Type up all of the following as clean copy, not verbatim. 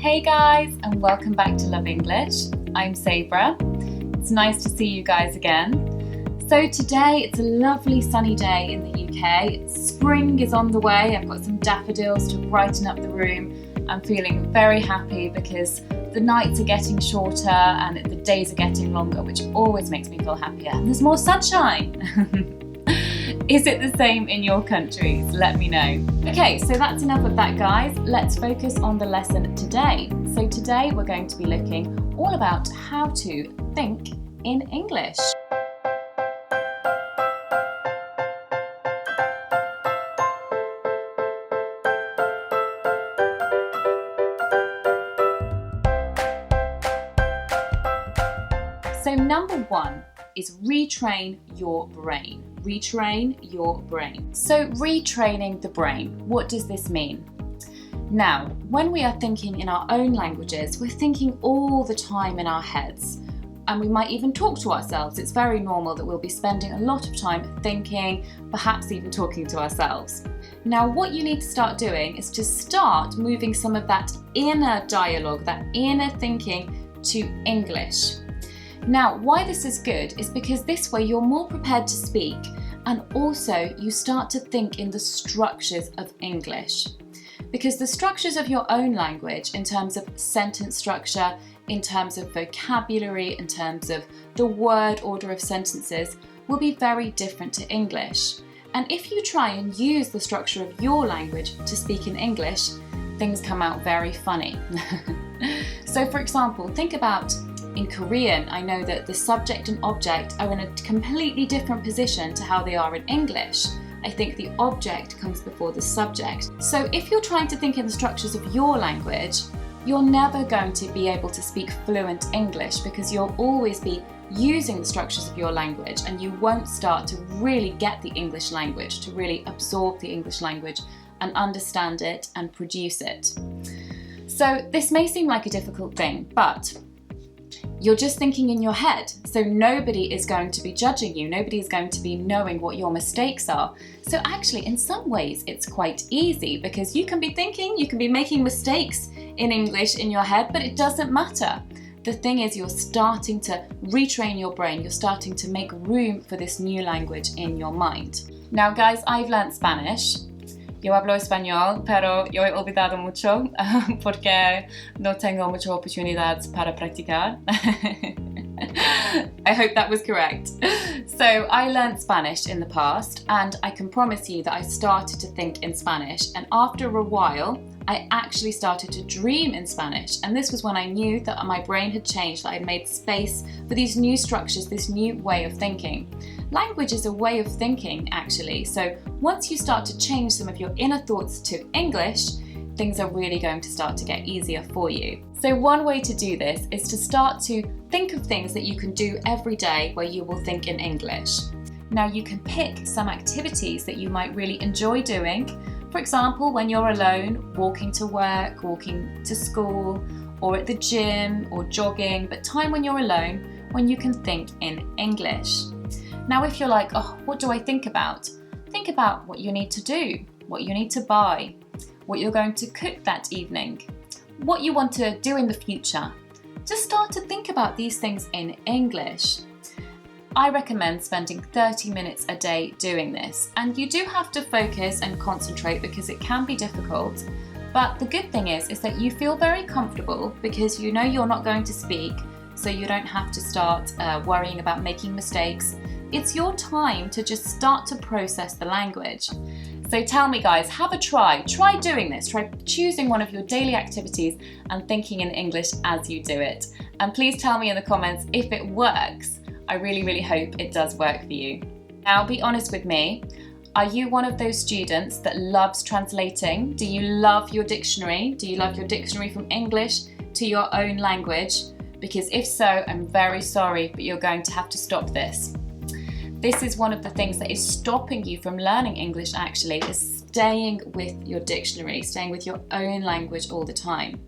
Hey guys, and welcome back to Love English. I'm Sabrah. It's nice to see you guys again. So today it's a lovely sunny day in the UK. Spring is on the way. I've got some daffodils to brighten up the room. I'm feeling very happy because the nights are getting shorter and the days are getting longer, which always makes me feel happier. And there's more sunshine. Is it the same in your countries? Let me know. Okay, so that's enough of that, guys. Let's focus on the lesson today. So today we're going to be looking all about how to think in English. So number one is retrain your brain. Retrain your brain. So retraining the brain, what does this mean? Now, when we are thinking in our own languages, we're thinking all the time in our heads. And we might even talk to ourselves. It's very normal that we'll be spending a lot of time thinking, perhaps even talking to ourselves. Now, what you need to start doing is to start moving some of that inner dialogue, that inner thinking to English. Now, why this is good is because this way you're more prepared to speak, and also you start to think in the structures of English. Because the structures of your own language, in terms of sentence structure, in terms of vocabulary, in terms of the word order of sentences, will be very different to English. And if you try and use the structure of your language to speak in English, things come out very funny. So for example, think about in Korean, I know that the subject and object are in a completely different position to how they are in English. I think the object comes before the subject. So if you're trying to think in the structures of your language, you're never going to be able to speak fluent English because you'll always be using the structures of your language and you won't start to really get the English language, to really absorb the English language and understand it and produce it. So this may seem like a difficult thing, but you're just thinking in your head, so nobody is going to be judging you, nobody is going to be knowing what your mistakes are. So actually, in some ways, it's quite easy because you can be thinking, you can be making mistakes in English in your head, but it doesn't matter. The thing is, you're starting to retrain your brain, you're starting to make room for this new language in your mind. Now guys, I've learned Spanish. Yo hablo español, pero yo he olvidado mucho porque no tengo mucha oportunidad para practicar. I hope that was correct. So I learned Spanish in the past, and I can promise you that I started to think in Spanish, and after a while I actually started to dream in Spanish, and this was when I knew that my brain had changed, that I'd made space for these new structures, this new way of thinking. Language is a way of thinking, actually, so once you start to change some of your inner thoughts to English, things are really going to start to get easier for you. So one way to do this is to start to think of things that you can do every day where you will think in English. Now you can pick some activities that you might really enjoy doing. For example, when you're alone, walking to work, walking to school, or at the gym, or jogging, but time when you're alone, when you can think in English. Now if you're like, oh, what do I think about? Think about what you need to do, what you need to buy, what you're going to cook that evening, what you want to do in the future. Just start to think about these things in English. I recommend spending 30 minutes a day doing this, and you do have to focus and concentrate because it can be difficult, but the good thing is that you feel very comfortable because you know you're not going to speak, so you don't have to start worrying about making mistakes. It's your time to just start to process the language. So tell me guys, have a try doing this, try choosing one of your daily activities and thinking in English as you do it. And please tell me in the comments if it works. I really hope it does work for you. Now be honest with me, are you one of those students that loves translating? Do you love your dictionary? Do you love your dictionary from English to your own language? Because if so, I'm very sorry, but you're going to have to stop this. This is one of the things that is stopping you from learning English actually, is staying with your dictionary, staying with your own language all the time.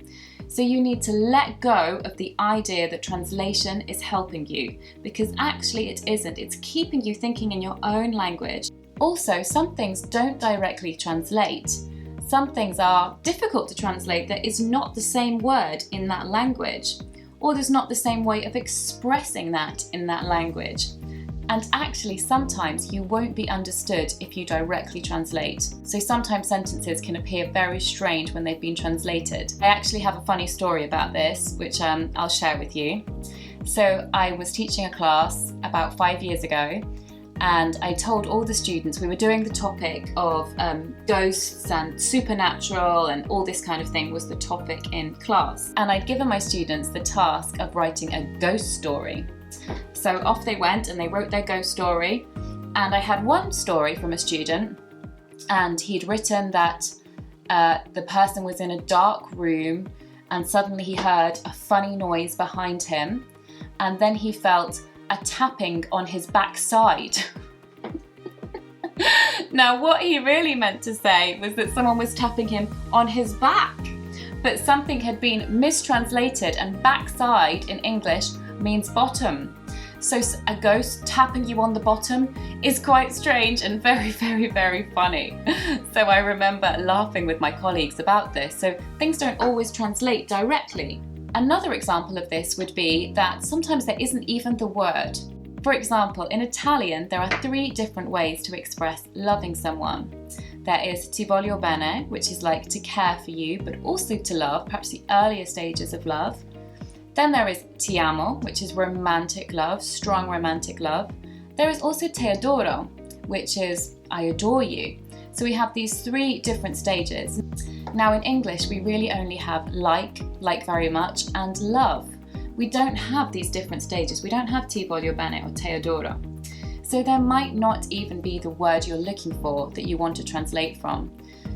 So you need to let go of the idea that translation is helping you, because actually it isn't. It's keeping you thinking in your own language. Also, some things don't directly translate. Some things are difficult to translate. There is not the same word in that language, or there's not the same way of expressing that in that language. And actually, sometimes you won't be understood if you directly translate. So sometimes sentences can appear very strange when they've been translated. I actually have a funny story about this, which I'll share with you. So I was teaching a class about 5 years ago, and I told all the students, we were doing the topic of ghosts and supernatural, and all this kind of thing was the topic in class. And I'd given my students the task of writing a ghost story. So off they went and they wrote their ghost story, and I had one story from a student, and he'd written that the person was in a dark room and suddenly he heard a funny noise behind him, and then he felt a tapping on his backside. Now what he really meant to say was that someone was tapping him on his back, but something had been mistranslated, and backside in English means bottom. So a ghost tapping you on the bottom is quite strange and very, very, very funny. So I remember laughing with my colleagues about this. So things don't always translate directly. Another example of this would be that sometimes there isn't even the word. For example, in Italian, there are 3 different ways to express loving someone. There is ti voglio bene, which is like to care for you, but also to love, perhaps the earlier stages of love. Then there is ti amo, which is romantic love, strong romantic love. There is also te adoro, which is I adore you. So we have these 3 different stages. Now in English, we really only have like very much, and love. We don't have these different stages. We don't have ti voglio bene or te adoro. So there might not even be the word you're looking for that you want to translate from.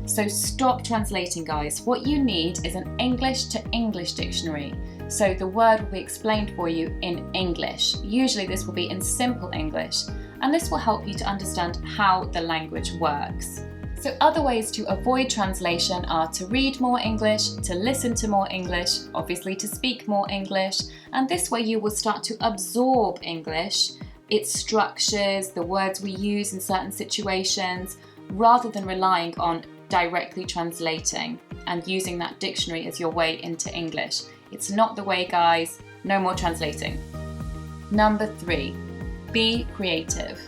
So stop translating, guys. What you need is an English to English dictionary. So the word will be explained for you in English. Usually this will be in simple English, and this will help you to understand how the language works. So other ways to avoid translation are to read more English, to listen to more English, obviously to speak more English, and this way you will start to absorb English, its structures, the words we use in certain situations, rather than relying on directly translating and using that dictionary as your way into English. It's not the way, guys. No more translating. Number 3, be creative.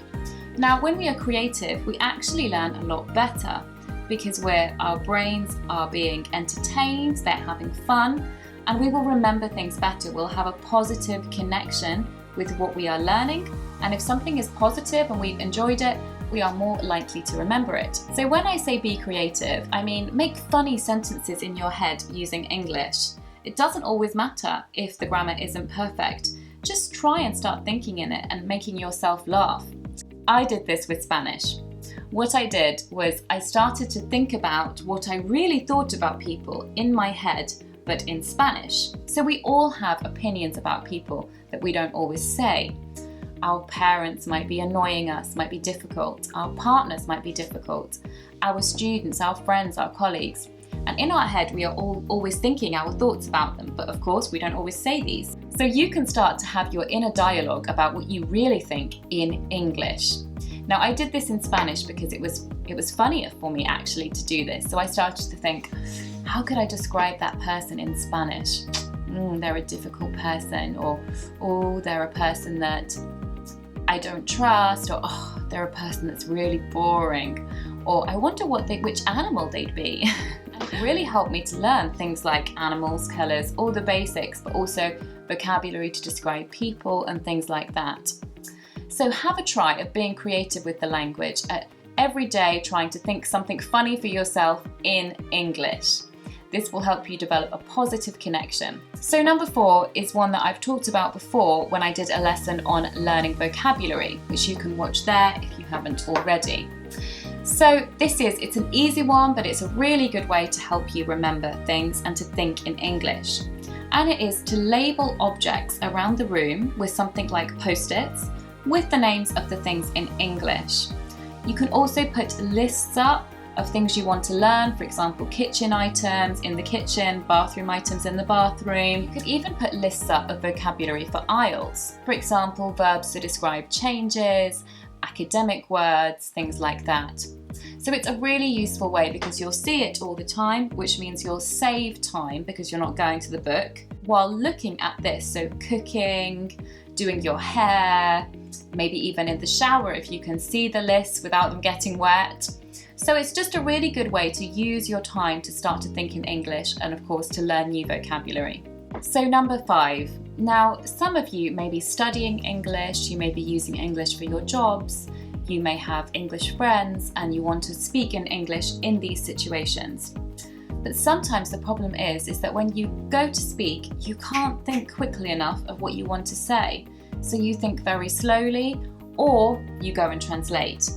Now, when we are creative, we actually learn a lot better because our brains are being entertained, they're having fun, and we will remember things better. We'll have a positive connection with what we are learning, and if something is positive and we've enjoyed it, we are more likely to remember it. So when I say be creative, I mean make funny sentences in your head using English. It doesn't always matter if the grammar isn't perfect. Just try and start thinking in it and making yourself laugh. I did this with Spanish. What I did was I started to think about what I really thought about people in my head, but in Spanish. So we all have opinions about people that we don't always say. Our parents might be annoying us, might be difficult. Our partners might be difficult. Our students, our friends, our colleagues. And in our head, we are all always thinking our thoughts about them, but of course we don't always say these. So you can start to have your inner dialogue about what you really think in English. Now I did this in Spanish because it was funnier for me actually to do this. So I started to think, how could I describe that person in Spanish? They're a difficult person, or oh, they're a person that I don't trust, or oh, they're a person that's really boring, or I wonder which animal they'd be. It really helped me to learn things like animals, colours, all the basics, but also vocabulary to describe people and things like that. So have a try of being creative with the language, every day trying to think something funny for yourself in English. This will help you develop a positive connection. So number 4 is one that I've talked about before when I did a lesson on learning vocabulary, which you can watch there if you haven't already. So it's an easy one, but it's a really good way to help you remember things and to think in English. And it is to label objects around the room with something like post-its with the names of the things in English. You can also put lists up of things you want to learn, for example, kitchen items in the kitchen, bathroom items in the bathroom. You could even put lists up of vocabulary for IELTS. For example, verbs to describe changes, academic words, things like that. So it's a really useful way because you'll see it all the time, which means you'll save time because you're not going to the book while looking at this. So cooking, doing your hair, maybe even in the shower if you can see the lists without them getting wet. So it's just a really good way to use your time to start to think in English and of course to learn new vocabulary. So number 5. Now, some of you may be studying English, you may be using English for your jobs, you may have English friends and you want to speak in English in these situations. But sometimes the problem is that when you go to speak, you can't think quickly enough of what you want to say. So you think very slowly or you go and translate.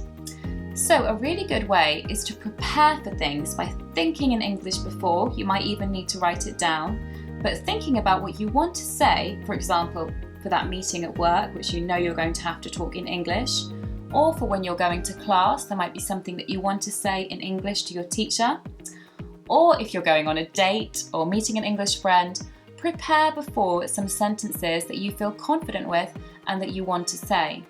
So a really good way is to prepare for things by thinking in English before. You might even need to write it down, but thinking about what you want to say, for example, for that meeting at work, which you know you're going to have to talk in English, or for when you're going to class, there might be something that you want to say in English to your teacher. Or if you're going on a date or meeting an English friend, prepare before some sentences that you feel confident with and that you want to say.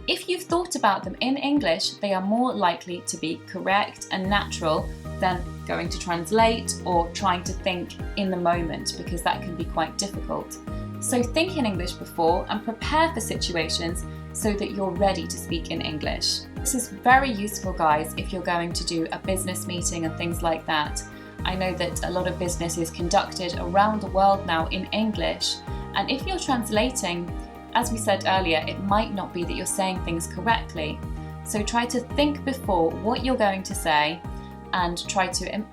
If you've thought about them in English, they are more likely to be correct and natural than going to translate or trying to think in the moment, because that can be quite difficult. So think in English before and prepare for situations so that you're ready to speak in English. This is very useful, guys, if you're going to do a business meeting and things like that. I know that a lot of business is conducted around the world now in English, and if you're translating, as we said earlier, it might not be that you're saying things correctly. So try to think before what you're going to say and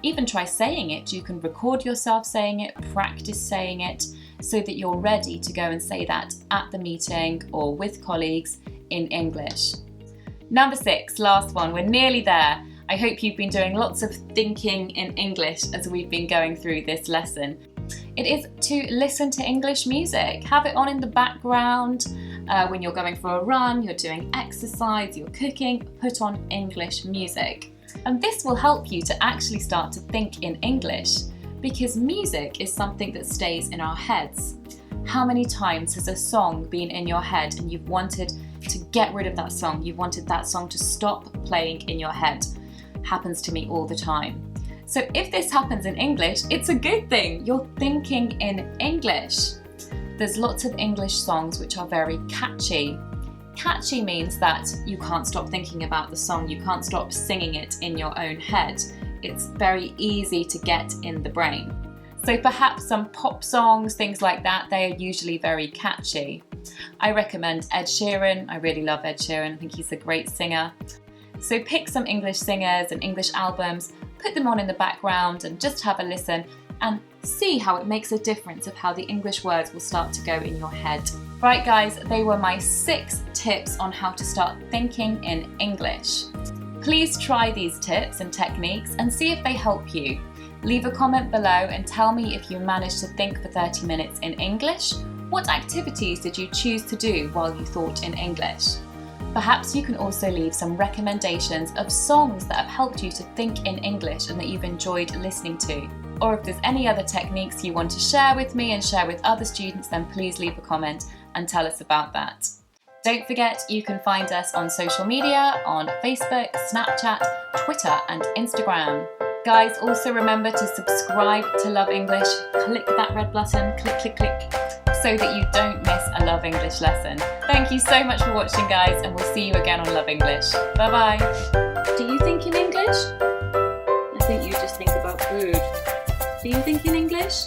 even try saying it. You can record yourself saying it, practice saying it, so that you're ready to go and say that at the meeting or with colleagues in English. Number 6, last one, we're nearly there. I hope you've been doing lots of thinking in English as we've been going through this lesson. It is to listen to English music. Have it on in the background when you're going for a run, you're doing exercise, you're cooking, put on English music. And this will help you to actually start to think in English, because music is something that stays in our heads. How many times has a song been in your head and you've wanted to get rid of that song? You've wanted that song to stop playing in your head. Happens to me all the time. So if this happens in English, it's a good thing. You're thinking in English. There's lots of English songs which are very catchy. Catchy means that you can't stop thinking about the song, you can't stop singing it in your own head. It's very easy to get in the brain. So perhaps some pop songs, things like that, they are usually very catchy. I recommend Ed Sheeran. I really love Ed Sheeran. I think he's a great singer. So pick some English singers and English albums, put them on in the background and just have a listen and see how it makes a difference of how the English words will start to go in your head. Right guys, they were my 6 tips on how to start thinking in English. Please try these tips and techniques and see if they help you. Leave a comment below and tell me if you managed to think for 30 minutes in English. What activities did you choose to do while you thought in English? Perhaps you can also leave some recommendations of songs that have helped you to think in English and that you've enjoyed listening to. Or if there's any other techniques you want to share with me and share with other students, then please leave a comment and tell us about that. Don't forget, you can find us on social media on Facebook, Snapchat, Twitter and Instagram. Guys, also remember to subscribe to Love English. Click that red button, click, so that you don't miss a Love English lesson. Thank you so much for watching, guys, and we'll see you again on Love English. Bye-bye. Do you think in English? I think you just think about food. Do you think in English?